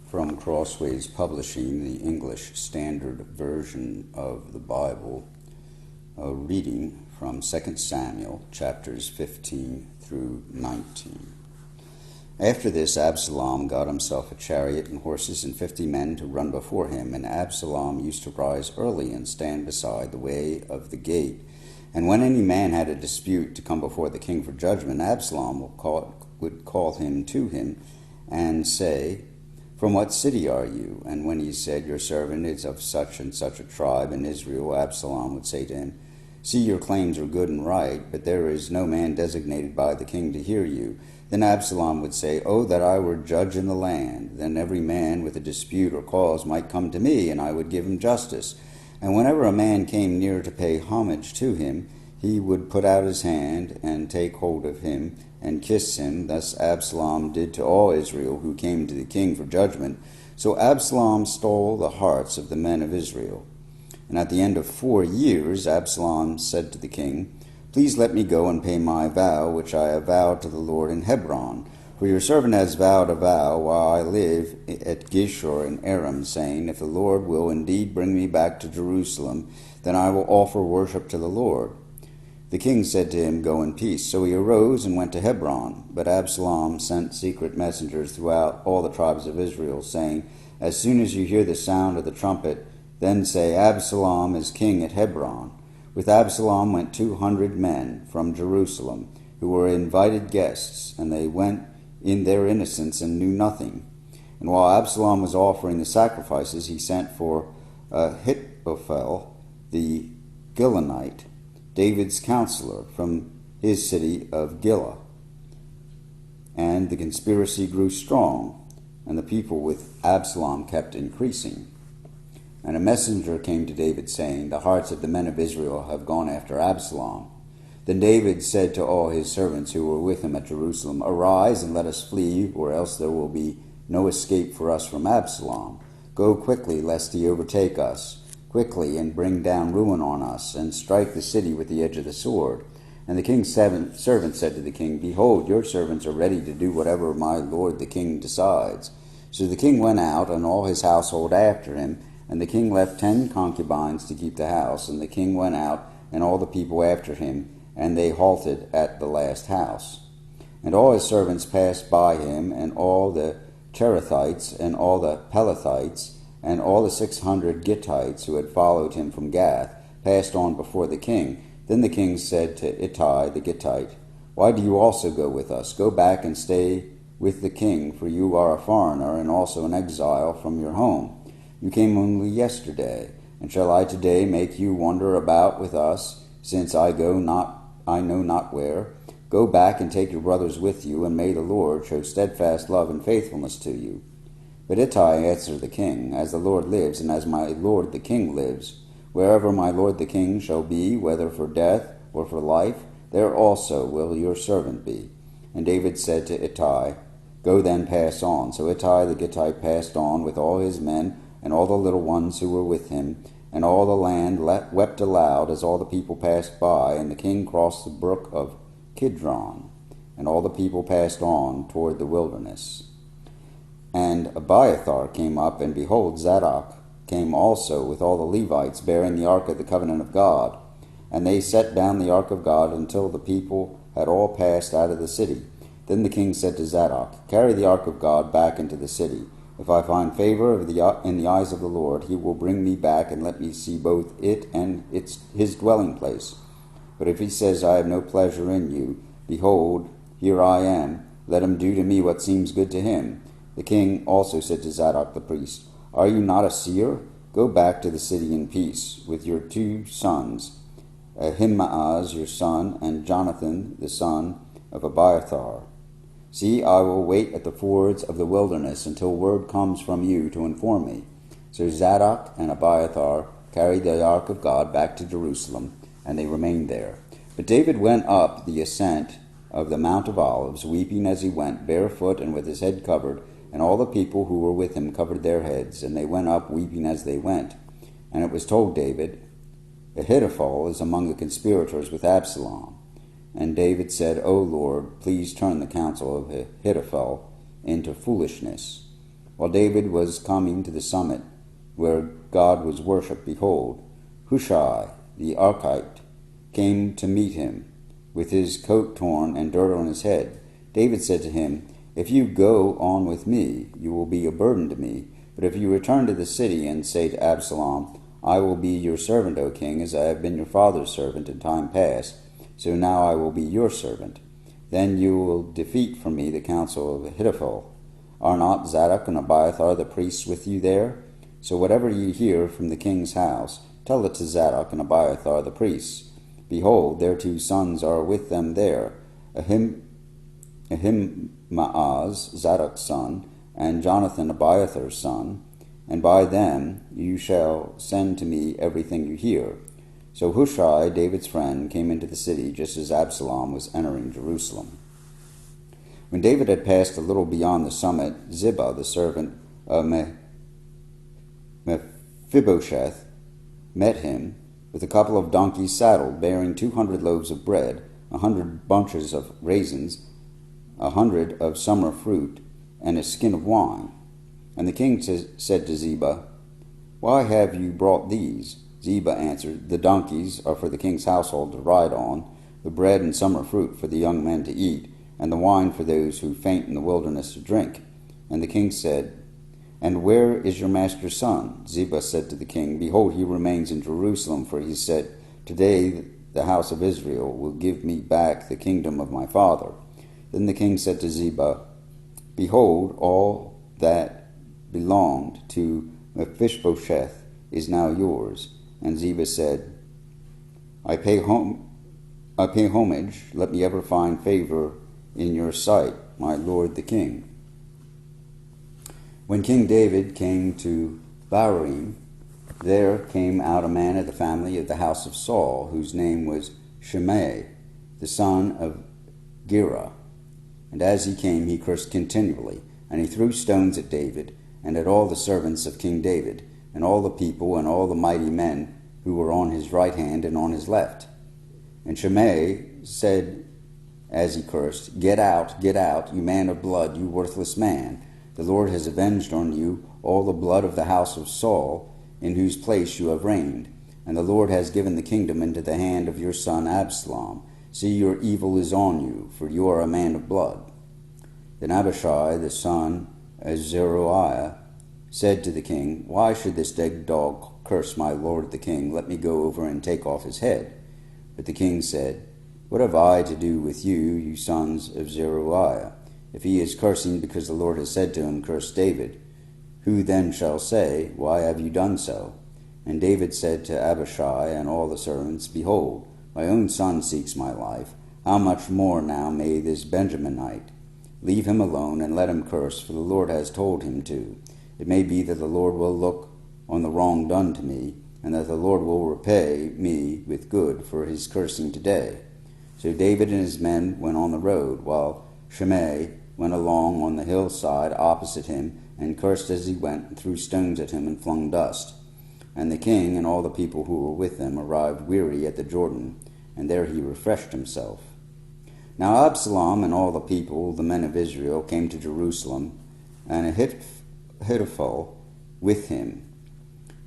From Crossways Publishing, the English Standard Version of the Bible, a reading from 2 Samuel, chapters 15 through 19. After this, Absalom got himself a chariot and horses and 50 men to run before him, and Absalom used to rise early and stand beside the way of the gate. And when any man had a dispute to come before the king for judgment, Absalom would call him to him and say, "From what city are you?" And when he said, "Your servant is of such and such a tribe in Israel," Absalom would say to him, "See, your claims are good and right, but there is no man designated by the king to hear you." Then Absalom would say, "Oh, that I were judge in the land! Then every man with a dispute or cause might come to me, and I would give him justice." And whenever a man came near to pay homage to him, he would put out his hand and take hold of him and kiss him. Thus Absalom did to all Israel who came to the king for judgment. So Absalom stole the hearts of the men of Israel. And at the end of 4 years, Absalom said to the king, "Please let me go and pay my vow, which I have vowed to the Lord in Hebron. For your servant has vowed a vow while I live at Geshur in Aram, saying, If the Lord will indeed bring me back to Jerusalem, then I will offer worship to the Lord." The king said to him, "Go in peace." So he arose and went to Hebron. But Absalom sent secret messengers throughout all the tribes of Israel, saying, "As soon as you hear the sound of the trumpet, then say, Absalom is king at Hebron." With Absalom went 200 men from Jerusalem, who were invited guests, and they went in their innocence and knew nothing. And while Absalom was offering the sacrifices, he sent for Ahithophel the Gilonite, David's counselor, from his city of Gilah. And the conspiracy grew strong, and the people with Absalom kept increasing. And a messenger came to David, saying, "The hearts of the men of Israel have gone after Absalom." Then David said to all his servants who were with him at Jerusalem, "Arise and let us flee, or else there will be no escape for us from Absalom. Go quickly, lest he overtake us. Quickly, and bring down ruin on us, and strike the city with the edge of the sword." And the king's servant said to the king, "Behold, your servants are ready to do whatever my lord the king decides." So the king went out, and all his household after him, and the king left 10 concubines to keep the house. And the king went out, and all the people after him, and they halted at the last house. And all his servants passed by him, and all the Cherethites, and all the Pelethites, and all the 600 Gittites who had followed him from Gath passed on before the king. Then the king said to Ittai the Gittite, "Why do you also go with us? Go back and stay with the king, for you are a foreigner and also an exile from your home. You came only yesterday, and shall I today make you wander about with us, since I know not where? Go back and take your brothers with you, and may the Lord show steadfast love and faithfulness to you." But Ittai answered the king, "As the Lord lives, and as my lord the king lives, wherever my lord the king shall be, whether for death or for life, there also will your servant be." And David said to Ittai, "Go then, pass on." So Ittai the Gittite passed on with all his men and all the little ones who were with him, and all the land wept aloud as all the people passed by. And the king crossed the brook of Kidron, and all the people passed on toward the wilderness. And Abiathar came up, and behold, Zadok came also with all the Levites, bearing the ark of the covenant of God. And they set down the ark of God until the people had all passed out of the city. Then the king said to Zadok, "Carry the ark of God back into the city. If I find favor in the eyes of the Lord, he will bring me back and let me see both it and his dwelling place. But if he says, I have no pleasure in you, behold, here I am. Let him do to me what seems good to him." The king also said to Zadok the priest, "Are you not a seer? Go back to the city in peace with your 2 sons, Ahimaaz your son, and Jonathan the son of Abiathar. See, I will wait at the fords of the wilderness until word comes from you to inform me." So Zadok and Abiathar carried the ark of God back to Jerusalem, and they remained there. But David went up the ascent of the Mount of Olives, weeping as he went, barefoot and with his head covered, and all the people who were with him covered their heads, and they went up weeping as they went. And it was told David, "Ahithophel is among the conspirators with Absalom." And David said, "O Lord, please turn the counsel of Ahithophel into foolishness." While David was coming to the summit where God was worshipped, behold, Hushai the Archite came to meet him, with his coat torn and dirt on his head. David said to him, If you go on with me, you will be a burden to me. But if you return to the city and say to Absalom, I will be your servant, O king, as I have been your father's servant in time past, so now I will be your servant. Then you will defeat from me the counsel of Ahithophel. Are not Zadok and Abiathar the priests with you there? So whatever ye hear from the king's house, tell it to Zadok and Abiathar the priests. Behold, their 2 sons are with them there, Ahimaaz, Zadok's son, and Jonathan, Abiathar's son, and by them you shall send to me everything you hear. So Hushai, David's friend, came into the city just as Absalom was entering Jerusalem. When David had passed a little beyond the summit, Ziba, the servant of Mephibosheth, met him with a couple of donkeys saddled, bearing 200 loaves of bread, 100 bunches of raisins, 100 of summer fruit, and a skin of wine. And the king said to Ziba, Why have you brought these? Ziba answered, The donkeys are for the king's household to ride on, the bread and summer fruit for the young men to eat, and the wine for those who faint in the wilderness to drink. And the king said, And where is your master's son? Ziba said to the king, Behold, he remains in Jerusalem, for he said, Today the house of Israel will give me back the kingdom of my father. Then the king said to Ziba, Behold, all that belonged to Mephibosheth is now yours. And Ziba said, I pay homage, let me ever find favor in your sight, my lord the king. When King David came to Bahurim, there came out a man of the family of the house of Saul, whose name was Shimei, the son of Gera. And as he came, he cursed continually, and he threw stones at David, and at all the servants of King David, and all the people, and all the mighty men who were on his right hand and on his left. And Shimei said, as he cursed, Get out, you man of blood, you worthless man. The Lord has avenged on you all the blood of the house of Saul, in whose place you have reigned. And the Lord has given the kingdom into the hand of your son Absalom. See, your evil is on you, for you are a man of blood. Then Abishai, the son of Zeruiah, said to the king, Why should this dead dog curse my lord the king? Let me go over and take off his head. But the king said, What have I to do with you, you sons of Zeruiah? If he is cursing because the Lord has said to him, Curse David, who then shall say, Why have you done so? And David said to Abishai and all the servants, Behold, my own son seeks my life. How much more now may this Benjaminite? Leave him alone and let him curse, for the Lord has told him to. It may be that the Lord will look on the wrong done to me, and that the Lord will repay me with good for his cursing today. So David and his men went on the road, while Shimei went along on the hillside opposite him, and cursed as he went, and threw stones at him, and flung dust. And the king and all the people who were with him arrived weary at the Jordan, and there he refreshed himself. Now Absalom and all the people, the men of Israel, came to Jerusalem, and Ahithophel with him.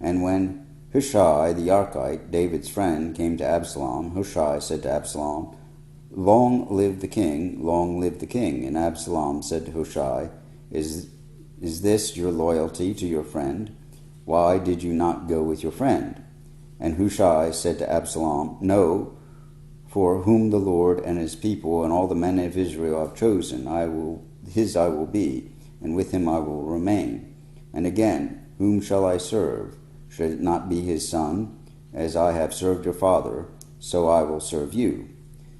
And when Hushai the Archite, David's friend, came to Absalom, Hushai said to Absalom, Long live the king, long live the king. And Absalom said to Hushai, Is this your loyalty to your friend? Why did you not go with your friend? And Hushai said to Absalom, No, for whom the Lord and his people and all the men of Israel have chosen, his I will be, and with him I will remain. And again, whom shall I serve? Should it not be his son? As I have served your father, so I will serve you.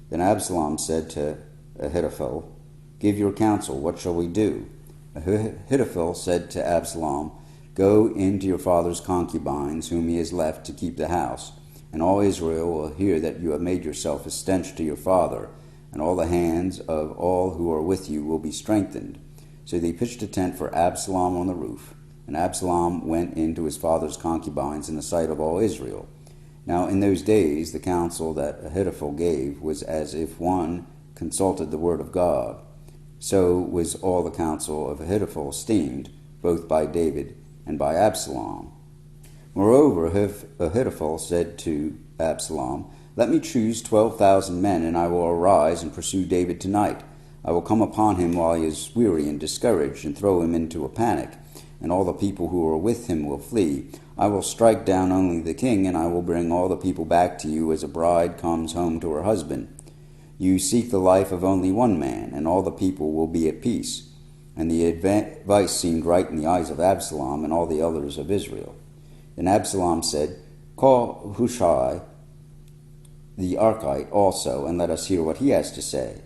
Then Absalom said to Ahithophel, Give your counsel, what shall we do? Ahithophel said to Absalom, Go into your father's concubines, whom he has left to keep the house, and all Israel will hear that you have made yourself a stench to your father, and all the hands of all who are with you will be strengthened. So they pitched a tent for Absalom on the roof, and Absalom went into his father's concubines in the sight of all Israel. Now in those days the counsel that Ahithophel gave was as if one consulted the word of God. So was all the counsel of Ahithophel esteemed, both by David and by Absalom. Moreover, Ahithophel said to Absalom, "Let me choose 12,000 men, and I will arise and pursue David tonight. I will come upon him while he is weary and discouraged, and throw him into a panic, and all the people who are with him will flee. I will strike down only the king, and I will bring all the people back to you as a bride comes home to her husband. You seek the life of only one man, and all the people will be at peace." And the advice seemed right in the eyes of Absalom and all the elders of Israel. Then Absalom said, "Call Hushai the Archite also, and let us hear what he has to say."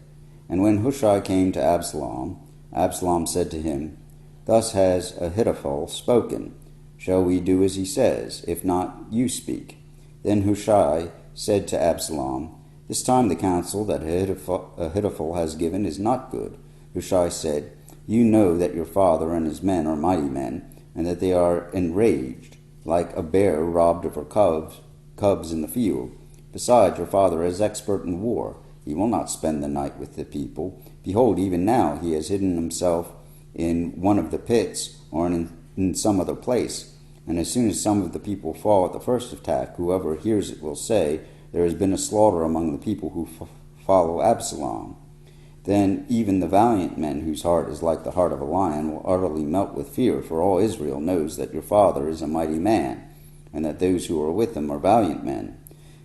And when Hushai came to Absalom, Absalom said to him, "Thus has Ahithophel spoken. Shall we do as he says? If not, you speak." Then Hushai said to Absalom, "This time the counsel that Ahithophel has given is not good." Hushai said, "You know that your father and his men are mighty men, and that they are enraged, like a bear robbed of her cubs in the field. Besides, your father is expert in war. He will not spend the night with the people. Behold, even now he has hidden himself in one of the pits, or in some other place. And as soon as some of the people fall at the first attack, whoever hears it will say, 'There has been a slaughter among the people who follow Absalom.' Then even the valiant men, whose heart is like the heart of a lion, will utterly melt with fear, for all Israel knows that your father is a mighty man, and that those who are with him are valiant men.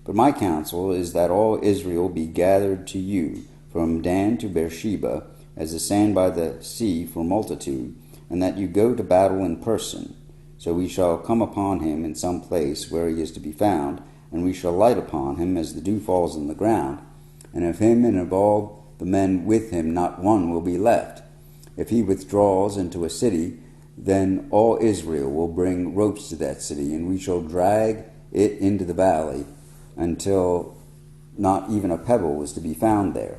But my counsel is that all Israel be gathered to you, from Dan to Beersheba, as the sand by the sea for multitude, and that you go to battle in person. So we shall come upon him in some place where he is to be found, and we shall light upon him as the dew falls on the ground. And of him and of all the men with him not one will be left. If he withdraws into a city, then all Israel will bring ropes to that city, and we shall drag it into the valley until not even a pebble was to be found there."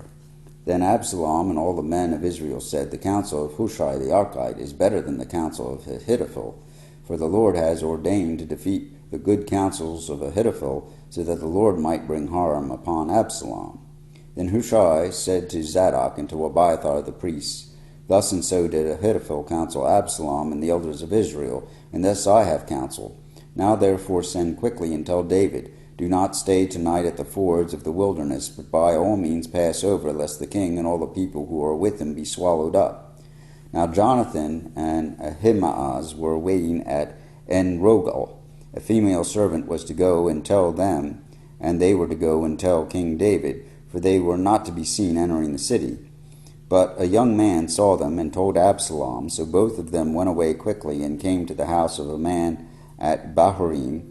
Then Absalom and all the men of Israel said, "The counsel of Hushai the Archite is better than the counsel of Ahithophel, for the Lord has ordained to defeat the good counsels of Ahithophel, so that the Lord might bring harm upon Absalom." Then Hushai said to Zadok and to Abiathar the priests, "Thus and so did Ahithophel counsel Absalom and the elders of Israel, and thus I have counseled. Now therefore send quickly and tell David, 'Do not stay tonight at the fords of the wilderness, but by all means pass over, lest the king and all the people who are with him be swallowed up.'" Now Jonathan and Ahimaaz were waiting at En-Rogel. A female servant was to go and tell them, and they were to go and tell King David, for they were not to be seen entering the city. But a young man saw them and told Absalom, so both of them went away quickly and came to the house of a man at Bahurim,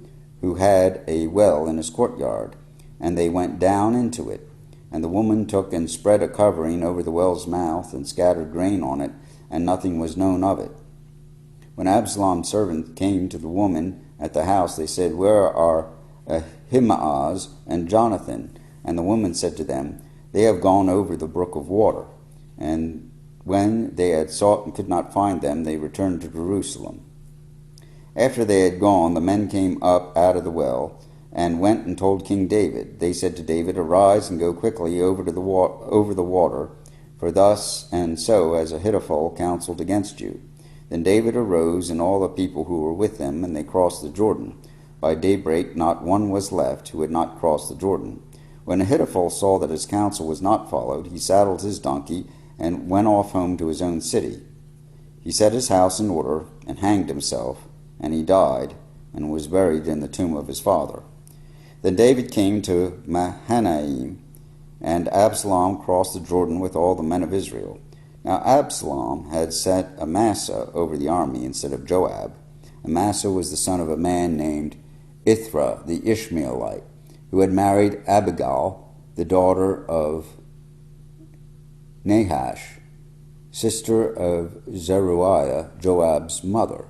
who had a well in his courtyard, and they went down into it. And the woman took and spread a covering over the well's mouth and scattered grain on it, and nothing was known of it. When Absalom's servants came to the woman at the house, they said, "Where are Ahimaaz and Jonathan?" And the woman said to them, "They have gone over the brook of water." And when they had sought and could not find them, they returned to Jerusalem. After they had gone, the men came up out of the well, and went and told King David. They said to David, "Arise and go quickly over the water, for thus and so has Ahithophel counseled against you." Then David arose, and all the people who were with him, and they crossed the Jordan. By daybreak not one was left who had not crossed the Jordan. When Ahithophel saw that his counsel was not followed, he saddled his donkey and went off home to his own city. He set his house in order and hanged himself, and he died and was buried in the tomb of his father. Then David came to Mahanaim, and Absalom crossed the Jordan with all the men of Israel. Now Absalom had set Amasa over the army instead of Joab. Amasa was the son of a man named Ithra the Ishmaelite, who had married Abigail, the daughter of Nahash, sister of Zeruiah, Joab's mother.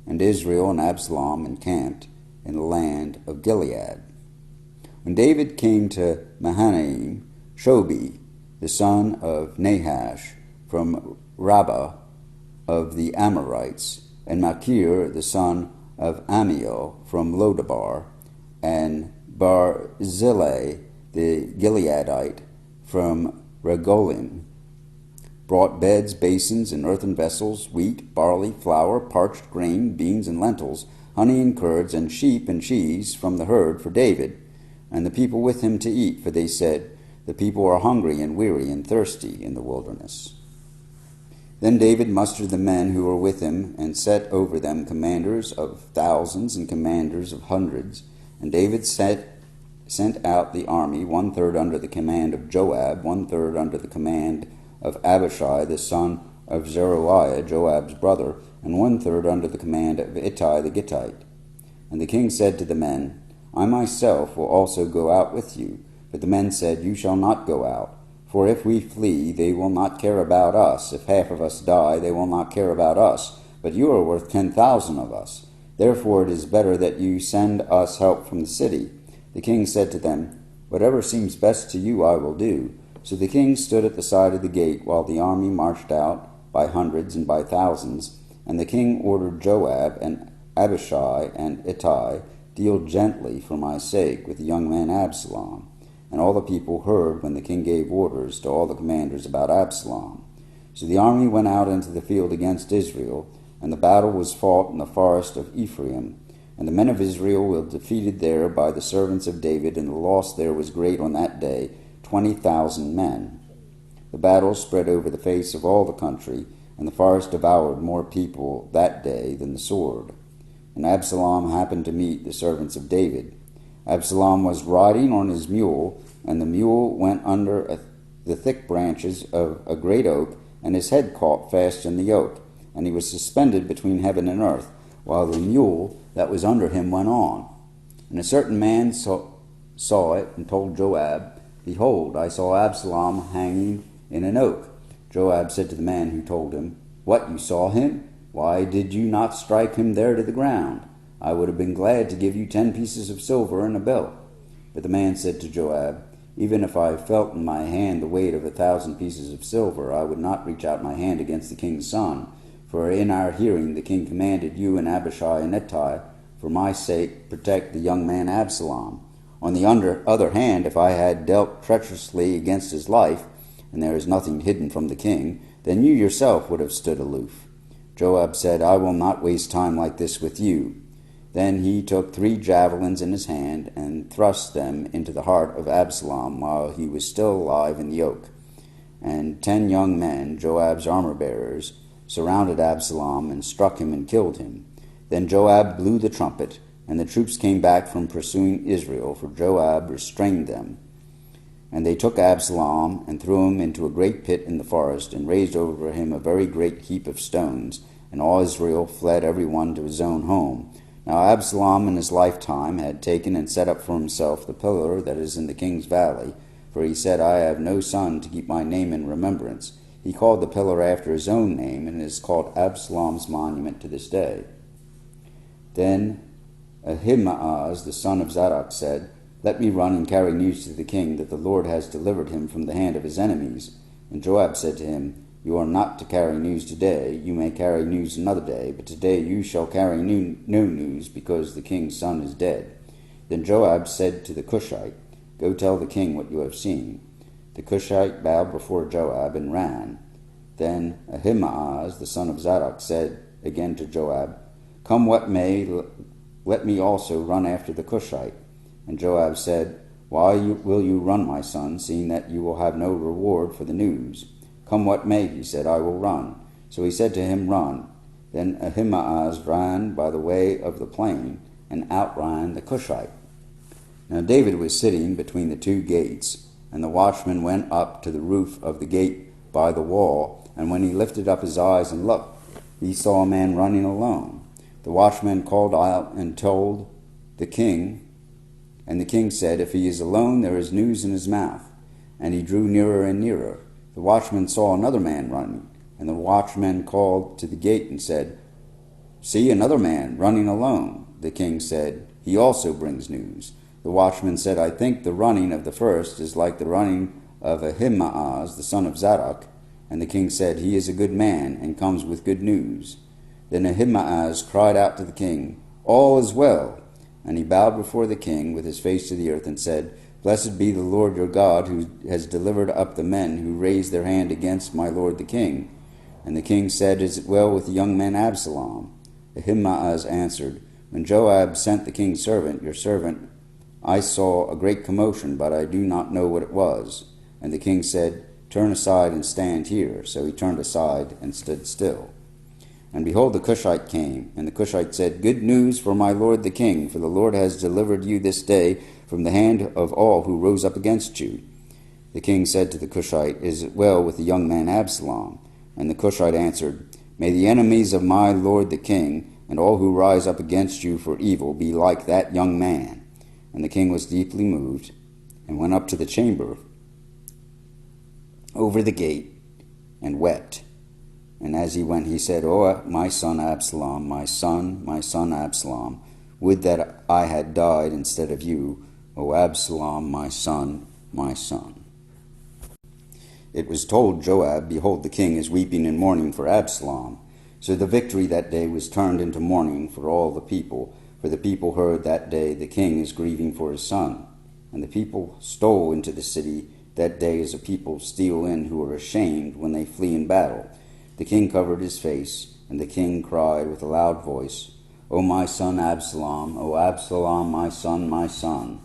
And Israel and Absalom encamped in the land of Gilead. When David came to Mahanaim, Shobi, the son of Nahash, from Rabbah of the Amorites, and Machir, the son of Amiel, from Lodabar, and Barzillai, the Gileadite, from Regolim, brought beds, basins, and earthen vessels, wheat, barley, flour, parched grain, beans, and lentils, honey and curds, and sheep and cheese from the herd for David, and the people with him to eat, for they said, The people are hungry and weary and thirsty in the wilderness. Then David mustered the men who were with him, and set over them commanders of thousands and commanders of hundreds. And David sent out the army, 1/3 under the command of Joab, 1/3 under the command of Abishai the son of Zeruiah, Joab's brother, and 1/3 under the command of Ittai the Gittite. And the king said to the men, I myself will also go out with you. But the men said, You shall not go out. For if we flee, they will not care about us. If half of us die, they will not care about us. But you are worth 10,000 of us. Therefore it is better that you send us help from the city. The king said to them, Whatever seems best to you I will do. So the king stood at the side of the gate, while the army marched out by hundreds and by thousands. And the king ordered Joab and Abishai and Ittai, Deal gently for my sake with the young man Absalom. And all the people heard when the king gave orders to all the commanders about Absalom. So the army went out into the field against Israel, and the battle was fought in the forest of Ephraim. And the men of Israel were defeated there by the servants of David, and the loss there was great on that day, 20,000 men. The battle spread over the face of all the country, and the forest devoured more people that day than the sword. And Absalom happened to meet the servants of David. Absalom was riding on his mule, and the mule went under the thick branches of a great oak, and his head caught fast in the yoke, and he was suspended between heaven and earth, while the mule that was under him went on. And a certain man saw it, and told Joab, Behold, I saw Absalom hanging in an oak. Joab said to the man who told him, What, you saw him? Why did you not strike him there to the ground? I would have been glad to give you 10 pieces of silver and a belt. But the man said to Joab, Even if I felt in my hand the weight of 1,000 pieces of silver, I would not reach out my hand against the king's son. For in our hearing the king commanded you and Abishai and Ittai, for my sake, protect the young man Absalom. On the other hand, if I had dealt treacherously against his life, and there is nothing hidden from the king, then you yourself would have stood aloof. Joab said, I will not waste time like this with you. Then he took 3 javelins in his hand and thrust them into the heart of Absalom while he was still alive in the yoke. And 10 young men, Joab's armor-bearers, surrounded Absalom and struck him and killed him. Then Joab blew the trumpet, and the troops came back from pursuing Israel, for Joab restrained them. And they took Absalom and threw him into a great pit in the forest, and raised over him a very great heap of stones. And all Israel fled every one to his own home. Now Absalom in his lifetime had taken and set up for himself the pillar that is in the king's valley, for he said, I have no son to keep my name in remembrance. He called the pillar after his own name, and it is called Absalom's monument to this day. Then Ahimaaz the son of Zadok said, Let me run and carry news to the king that the Lord has delivered him from the hand of his enemies. And Joab said to him, You are not to carry news today. You may carry news another day, but today you shall carry no news, because the king's son is dead. Then Joab said to the Cushite, Go tell the king what you have seen. The Cushite bowed before Joab and ran. Then Ahimaaz the son of Zadok said again to Joab, Come what may, let me also run after the Cushite. And Joab said, Why will you run, my son, seeing that you will have no reward for the news? Come what may, he said, I will run. So he said to him, Run. Then Ahimaaz ran by the way of the plain, and outran the Cushite. Now David was sitting between the 2 gates, and the watchman went up to the roof of the gate by the wall, and when he lifted up his eyes and looked, he saw a man running alone. The watchman called out and told the king, and the king said, If he is alone, there is news in his mouth. And he drew nearer and nearer. The watchman saw another man running, and the watchman called to the gate and said, See, another man running alone. The king said, He also brings news. The watchman said, I think the running of the first is like the running of Ahimaaz the son of Zadok. And the king said, He is a good man, and comes with good news. Then Ahimaaz cried out to the king, All is well. And he bowed before the king with his face to the earth and said, Blessed be the Lord your God, who has delivered up the men who raised their hand against my lord the king. And the king said, Is it well with the young man Absalom? Ahimaaz answered, When Joab sent the king's servant, your servant, I saw a great commotion, but I do not know what it was. And the king said, Turn aside and stand here. So he turned aside and stood still. And behold, the Cushite came, and the Cushite said, Good news for my lord the king, for the Lord has delivered you this day from the hand of all who rose up against you. The king said to the Cushite, Is it well with the young man Absalom? And the Cushite answered, May the enemies of my lord the king, and all who rise up against you for evil, be like that young man. And the king was deeply moved, and went up to the chamber over the gate, and wept. And as he went, he said, O my son Absalom, my son Absalom, would that I had died instead of you, O Absalom, my son, my son. It was told Joab, Behold, the king is weeping and mourning for Absalom. So the victory that day was turned into mourning for all the people, for the people heard that day, The king is grieving for his son. And the people stole into the city that day as a people steal in who are ashamed when they flee in battle. The king covered his face, and the king cried with a loud voice, O my son Absalom, O Absalom, my son, my son.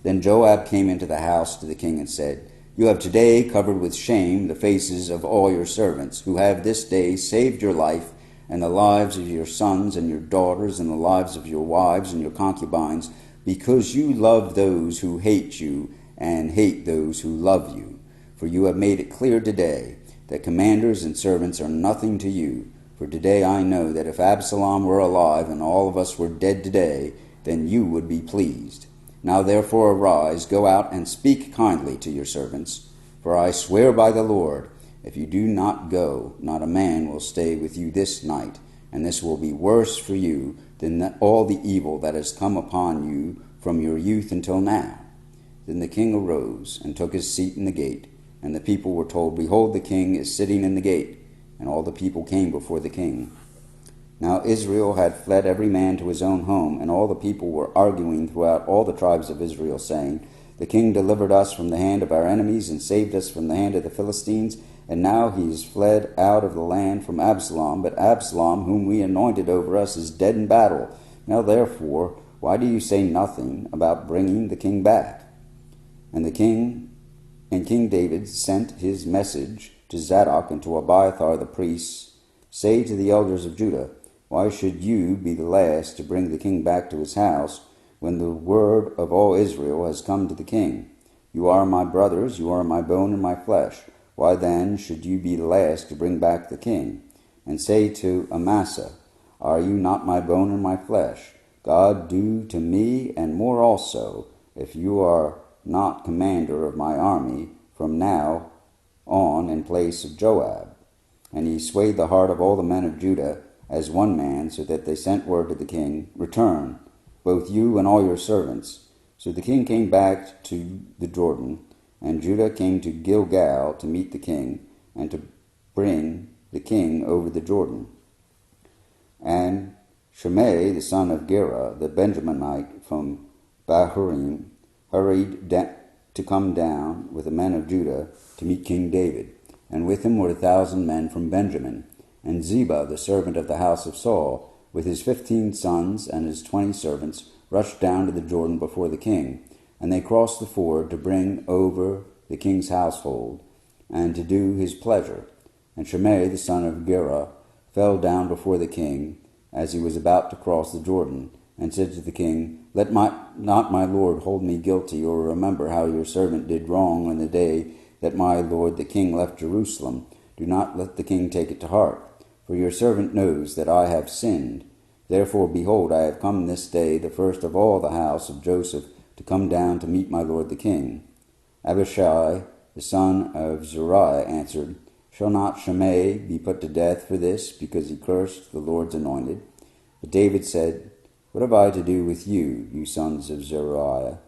Then Joab came into the house to the king and said, You have today covered with shame the faces of all your servants, who have this day saved your life and the lives of your sons and your daughters and the lives of your wives and your concubines, because you love those who hate you and hate those who love you. For you have made it clear today that commanders and servants are nothing to you. For today I know that if Absalom were alive and all of us were dead today, then you would be pleased. Now therefore arise, go out and speak kindly to your servants. For I swear by the Lord, if you do not go, not a man will stay with you this night, and this will be worse for you than all the evil that has come upon you from your youth until now. Then the king arose and took his seat in the gate, and the people were told, Behold, the king is sitting in the gate. And all the people came before the king. Now Israel had fled every man to his own home, and all the people were arguing throughout all the tribes of Israel, saying, The king delivered us from the hand of our enemies, and saved us from the hand of the Philistines, and now he is fled out of the land from Absalom. But Absalom, whom we anointed over us, is dead in battle. Now therefore, why do you say nothing about bringing the king back? And King David sent his message to Zadok and to Abiathar the priests, Say to the elders of Judah, Why should you be the last to bring the king back to his house, when the word of all Israel has come to the king? You are my brothers, you are my bone and my flesh. Why then should you be the last to bring back the king? And say to Amasa, Are you not my bone and my flesh? God do to me and more also, if you are not commander of my army from now on in place of Joab. And he swayed the heart of all the men of Judah as one man, so that they sent word to the king, Return, both you and all your servants. So the king came back to the Jordan, and Judah came to Gilgal to meet the king, and to bring the king over the Jordan. And Shimei, the son of Gera, the Benjaminite from Bahurim, hurried to come down with the men of Judah to meet King David. And with him were 1,000 men from Benjamin. And Ziba, the servant of the house of Saul, with his 15 sons and his 20 servants, rushed down to the Jordan before the king. And they crossed the ford to bring over the king's household, and to do his pleasure. And Shimei, the son of Gera, fell down before the king, as he was about to cross the Jordan, and said to the king, Let not my lord hold me guilty, or remember how your servant did wrong on the day that my lord the king left Jerusalem. Do not let the king take it to heart, for your servant knows that I have sinned. Therefore, behold, I have come this day, the first of all the house of Joseph, to come down to meet my lord the king. Abishai, the son of Zeruiah, answered, Shall not Shimei be put to death for this, because he cursed the Lord's anointed? But David said, What have I to do with you, you sons of Zeruiah,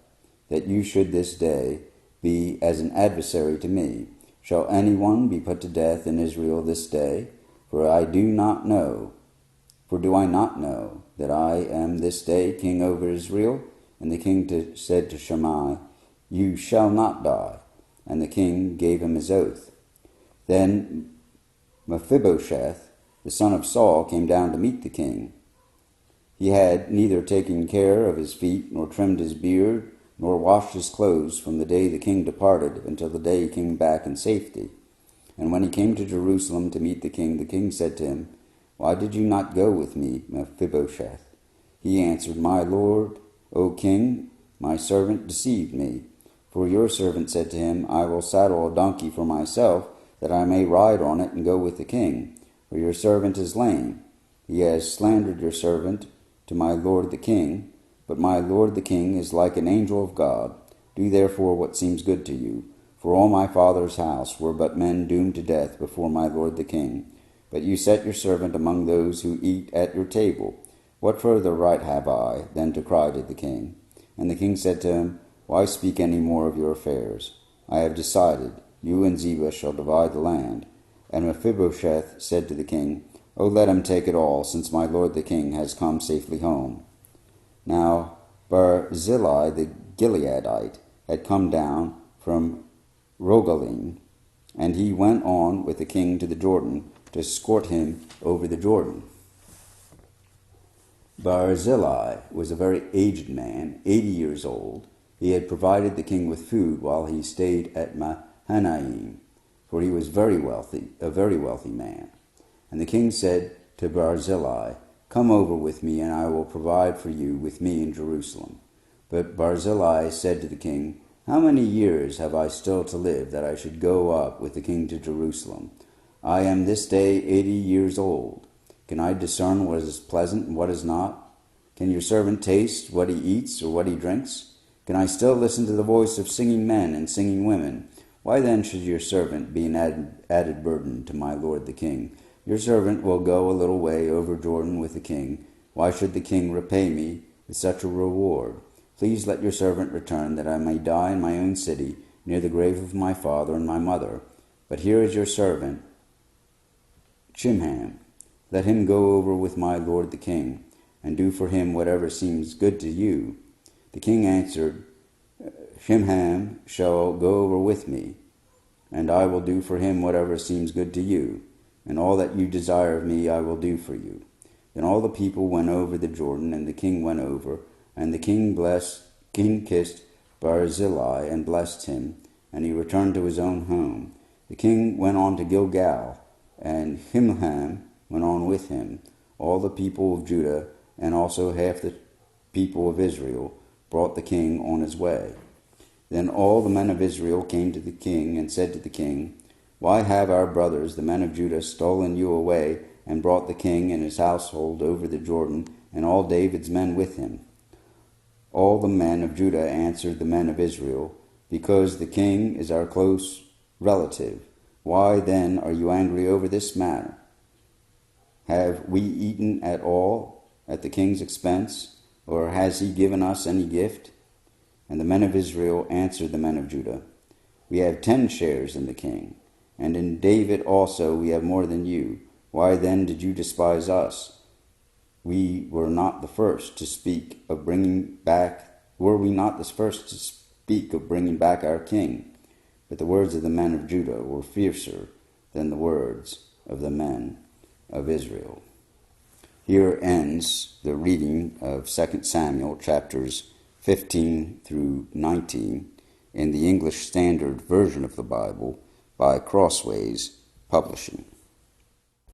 that you should this day be as an adversary to me? Shall anyone be put to death in Israel this day? For do I not know that I am this day king over Israel? And the king said to Shimei, "You shall not die." And the king gave him his oath. Then Mephibosheth, the son of Saul, came down to meet the king. He had neither taken care of his feet, nor trimmed his beard, nor washed his clothes from the day the king departed until the day he came back in safety. And when he came to Jerusalem to meet the king said to him, "Why did you not go with me, Mephibosheth?" He answered, "My lord, O king, my servant deceived me. For your servant said to him, I will saddle a donkey for myself, that I may ride on it and go with the king. For your servant is lame. He has slandered your servant to my lord the king. But my lord the king is like an angel of God. Do therefore what seems good to you. For all my father's house were but men doomed to death before my lord the king. But you set your servant among those who eat at your table. What further right have I than to cry to the king?" And the king said to him, "Why speak any more of your affairs? I have decided, you and Ziba shall divide the land." And Mephibosheth said to the king, "Oh, let him take it all, since my lord the king has come safely home." Now Barzillai the Gileadite had come down from Rogelim, and he went on with the king to the Jordan to escort him over the Jordan. Barzillai was a very aged man, 80 years old. He had provided the king with food while he stayed at Mahanaim, for he was a very wealthy man. And the king said to Barzillai, "Come over with me, and I will provide for you with me in Jerusalem." But Barzillai said to the king, "How many years have I still to live, that I should go up with the king to Jerusalem? I am this day 80 years old. Can I discern what is pleasant and what is not? Can your servant taste what he eats or what he drinks? Can I still listen to the voice of singing men and singing women? Why then should your servant be an added burden to my lord the king? Your servant will go a little way over Jordan with the king. Why should the king repay me with such a reward? Please let your servant return, that I may die in my own city, near the grave of my father and my mother. But here is your servant, Chimham. Let him go over with my lord the king, and do for him whatever seems good to you." The king answered, "Chimham shall go over with me, and I will do for him whatever seems good to you, and all that you desire of me I will do for you." Then all the people went over the Jordan, and the king went over, and the king kissed Barzillai and blessed him, and he returned to his own home. The king went on to Gilgal, and Chimham went on with him. All the people of Judah, and also half the people of Israel, brought the king on his way. Then all the men of Israel came to the king and said to the king, "Why have our brothers, the men of Judah, stolen you away and brought the king and his household over the Jordan, and all David's men with him?" All the men of Judah answered the men of Israel, "Because the king is our close relative. Why then are you angry over this matter? Have we eaten at all at the king's expense, or has he given us any gift?" And the men of Israel answered the men of Judah, "We have 10 shares in the king, and in David also we have more than you. Why then did you despise us? We were not the first to speak of bringing back. Were we not the first to speak of bringing back our king?" But the words of the men of Judah were fiercer than the words of the men of Israel. Here ends the reading of 2 Samuel chapters 15 through 19 in the English Standard Version of the Bible by Crossways Publishing.